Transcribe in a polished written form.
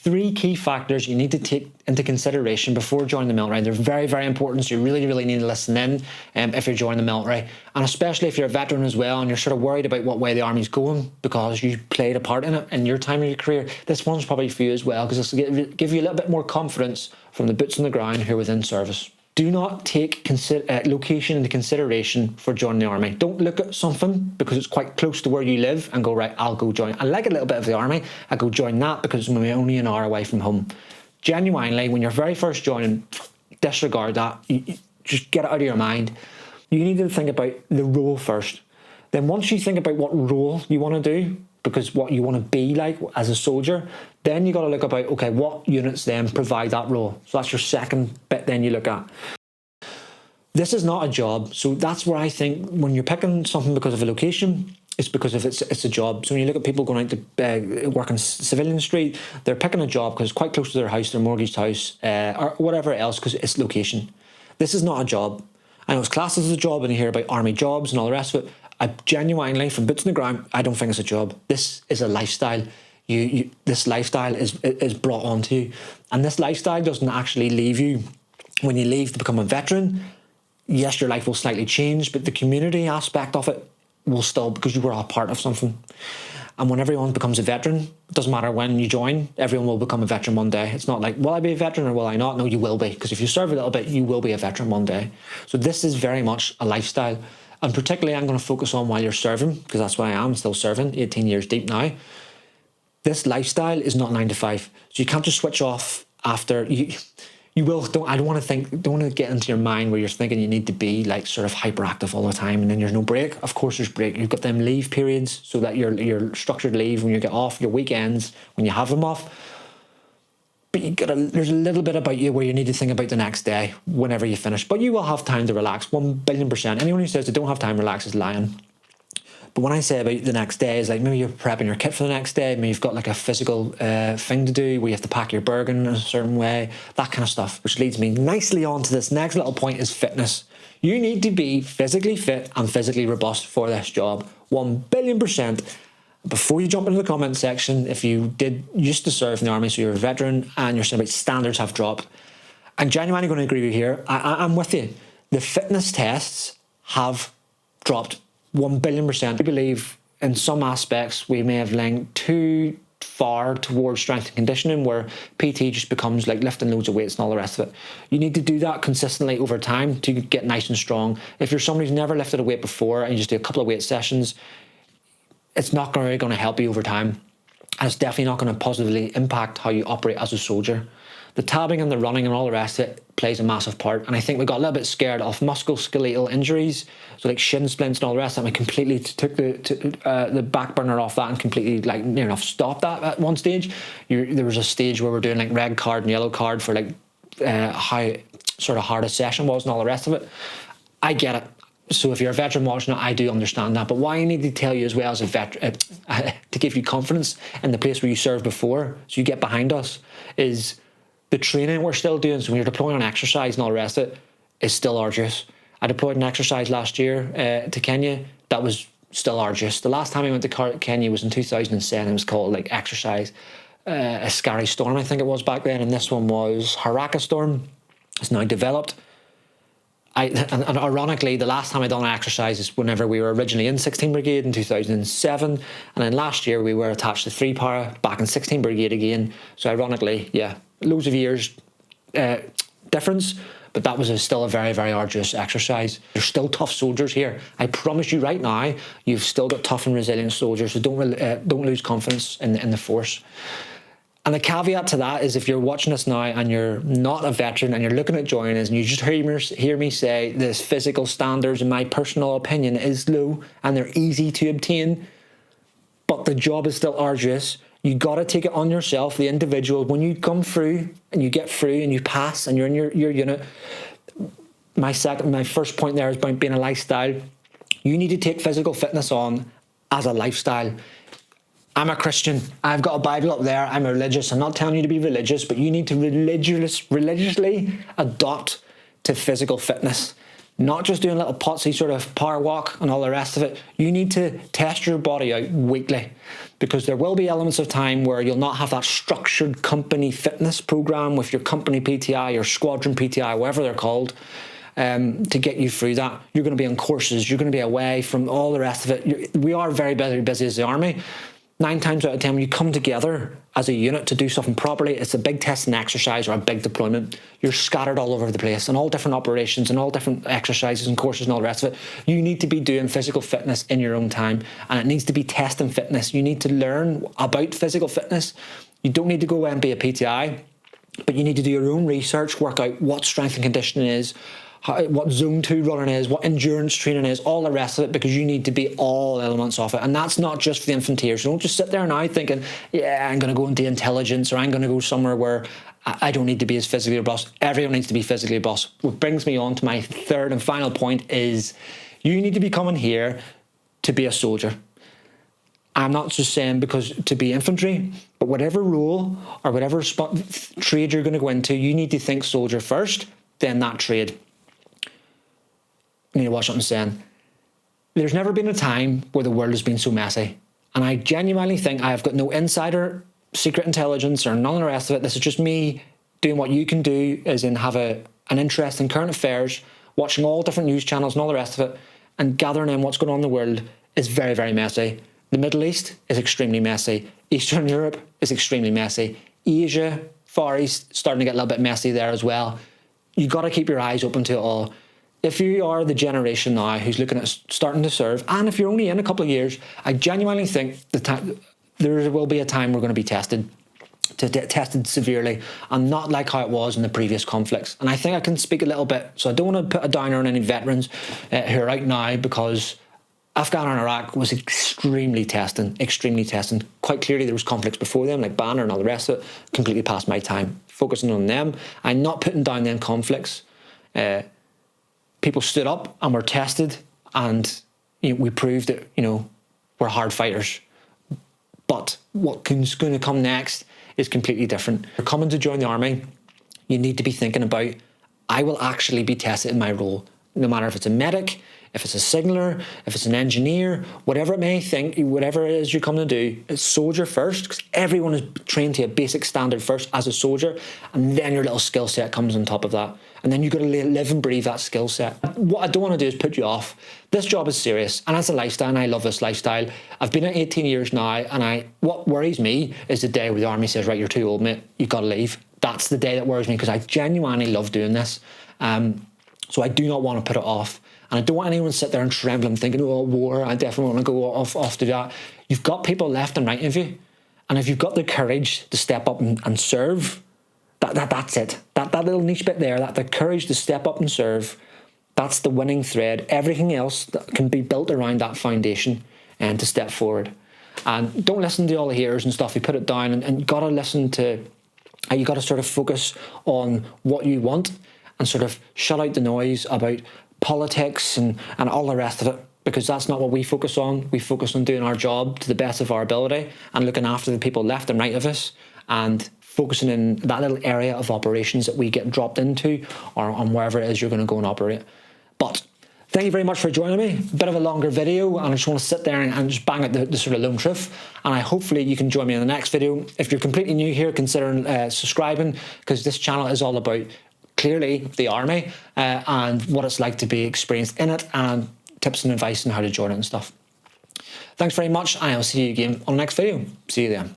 three key factors you need to take into consideration before joining the military. They're very, very important, so you really, really need to listen in if you're joining the military. And especially if you're a veteran as well and you're sort of worried about what way the army's going because you played a part in it in your time of your career, this one's probably for you as well, because this will give you a little bit more confidence from the boots on the ground who are within service. Do not take location into consideration for joining the army. Don't look at something because it's quite close to where you live and go, right, I'll go join. I like a little bit of the army. I go join that because it's only an hour away from home. Genuinely, when you're very first joining, disregard that. You just get it out of your mind. You need to think about the role first. Then once you think about what role you want to do, because what you want to be like as a soldier, then you got to look about, okay, what units then provide that role. So that's your second bit then you look at. This is not a job. So that's where I think when you're picking something because of a location, it's because of it's a job. So when you look at people going out to work in civilian street, they're picking a job because it's quite close to their house, their mortgaged house, or whatever else, because it's location. This is not a job. I know it's classed as a job and you hear about army jobs and all the rest of it. I genuinely, from boots on the ground, I don't think it's a job. This is a lifestyle. This lifestyle is brought onto you. And this lifestyle doesn't actually leave you when you leave to become a veteran. Yes, your life will slightly change, but the community aspect of it will still, because you were a part of something. And when everyone becomes a veteran, it doesn't matter when you join, everyone will become a veteran one day. It's not like, will I be a veteran or will I not? No, you will be, because if you serve a little bit, you will be a veteran one day. So this is very much a lifestyle. And particularly I'm going to focus on while you're serving, because that's what I am, still serving, 18 years deep now. This lifestyle is not 9 to 5. So you can't just switch off after you will. Don't want to get into your mind where you're thinking you need to be like sort of hyperactive all the time and then there's no break. Of course there's break. You've got them leave periods so that your structured leave when you get off, your weekends when you have them off. But there's a little bit about you where you need to think about the next day whenever you finish. But you will have time to relax, 1,000,000,000%. Anyone who says they don't have time to relax is lying. But when I say about the next day, is like maybe you're prepping your kit for the next day, maybe you've got like a physical thing to do where you have to pack your Bergen in a certain way, that kind of stuff, which leads me nicely on to this next little point is fitness. You need to be physically fit and physically robust for this job, 1,000,000,000%. Before you jump into the comment section, if you used to serve in the army, so you're a veteran and you're saying about standards have dropped, I'm genuinely going to agree with you here. I'm with you. The fitness tests have dropped 1,000,000,000%. I believe in some aspects we may have linked too far towards strength and conditioning where PT just becomes like lifting loads of weights and all the rest of it. You need to do that consistently over time to get nice and strong. If you're somebody who's never lifted a weight before and you just do a couple of weight sessions, it's not really going to help you over time. And it's definitely not going to positively impact how you operate as a soldier. The tabbing and the running and all the rest of it plays a massive part. And I think we got a little bit scared of musculoskeletal injuries, so like shin splints and all the rest of it. We completely took the back burner off that and completely like near enough stopped that at one stage. There was a stage where we're doing like red card and yellow card for like how sort of hard a session was and all the rest of it. I get it. So if you're a veteran watching it, I do understand that. But what I need to tell you as well as a veteran, to give you confidence in the place where you served before, so you get behind us, is the training we're still doing. So when you're deploying on exercise and all the rest of it, is still arduous. I deployed an exercise last year to Kenya. That was still arduous. The last time I went to Kenya was in 2007. It was called like exercise, Askari Storm, I think it was back then. And this one was Haraka Storm. It's now developed. And ironically, the last time I done an exercise is whenever we were originally in 16 Brigade in 2007, and then last year we were attached to 3 Para back in 16 Brigade again. So ironically, yeah, loads of years difference, but that was still a very, very arduous exercise. There's still tough soldiers here. I promise you right now, you've still got tough and resilient soldiers, so don't lose confidence in the force. And the caveat to that is if you're watching this now and you're not a veteran and you're looking at joining us and you just hear me say this physical standards, in my personal opinion, is low and they're easy to obtain, but the job is still arduous, you got to take it on yourself, the individual. When you come through and you get through and you pass and you're in your unit, my first point there is about being a lifestyle. You need to take physical fitness on as a lifestyle. I'm a Christian. I've got a Bible up there. I'm religious. I'm not telling you to be religious, but you need to religiously adopt to physical fitness. not just doing little potsy sort of power walk and all the rest of it. You need to test your body out weekly, because there will be elements of time where you'll not have that structured company fitness program with your company PTI or squadron PTI, whatever they're called, to get you through that. You're going to be on courses. You're going to be away from all the rest of it. We are very busy as the army. 9 times out of 10, when you come together as a unit to do something properly, it's a big testing exercise or a big deployment. You're scattered all over the place and all different operations and all different exercises and courses and all the rest of it. You need to be doing physical fitness in your own time, and it needs to be testing fitness. You need to learn about physical fitness. You don't need to go and be a PTI, but you need to do your own research, work out what strength and conditioning is, what zone 2 running is, what endurance training is, all the rest of it, because you need to be all elements of it. And that's not just for the infanteers. Don't just sit there now thinking, yeah, I'm going to go into intelligence, or I'm going to go somewhere where I don't need to be as physically robust. Everyone needs to be physically robust. What brings me on to my third and final point is you need to be coming here to be a soldier. I'm not just saying because to be infantry, but whatever role or whatever trade you're going to go into, you need to think soldier first, then that trade. You need to watch what I'm saying. There's never been a time where the world has been so messy. And I genuinely think I have got no insider secret intelligence or none of the rest of it. This is just me doing what you can do, as in have an interest in current affairs, watching all different news channels and all the rest of it, and gathering in what's going on in the world is very, very messy. The Middle East is extremely messy. Eastern Europe is extremely messy. Asia, Far East, starting to get a little bit messy there as well. You've got to keep your eyes open to it all. If you are the generation now who's looking at starting to serve, and if you're only in a couple of years, I genuinely think there will be a time we're going to be tested severely, and not like how it was in the previous conflicts. And I think I can speak a little bit, so I don't want to put a downer on any veterans who are out now, because Afghan and Iraq was extremely testing. Quite clearly there was conflicts before them, like Banner and all the rest of it. Completely past my time focusing on them. I'm not putting down them conflicts. People stood up and were tested, and we proved that we're hard fighters. But what's going to come next is completely different. If you're coming to join the army, you need to be thinking about, I will actually be tested in my role, no matter if it's a medic, if it's a signaller, if it's an engineer, whatever it is you're coming to do, it's soldier first, because everyone is trained to a basic standard first as a soldier, and then your little skill set comes on top of that. And then you've got to live and breathe that skill set. What I don't want to do is put you off. This job is serious, and it's a lifestyle, and I love this lifestyle. I've been at 18 years now, and what worries me is the day where the army says, right, you're too old, mate, you've got to leave. That's the day that worries me, because I genuinely love doing this. So I do not want to put it off. And I don't want anyone to sit there and trembling thinking, oh, war, I definitely want to go off to that. You've got people left and right of you. And if you've got the courage to step up and serve, that's it. That little niche bit there, the courage to step up and serve, that's the winning thread. Everything else that can be built around that foundation and to step forward. And don't listen to all the haters and stuff. You put it down, and you got to listen to, you got to sort of focus on what you want and sort of shut out the noise about politics and all the rest of it, because that's not what we focus on. We focus on doing our job to the best of our ability and looking after the people left and right of us, and focusing in that little area of operations that we get dropped into, or on wherever it is you're going to go and operate. But thank you very much for joining me. A bit of a longer video, and I just want to sit there and just bang out the sort of lone truth. And hopefully you can join me in the next video. If you're completely new here, consider subscribing, because this channel is all about clearly the army and what it's like to be experienced in it, and tips and advice on how to join it and stuff. Thanks very much, and I'll see you again on the next video. See you then.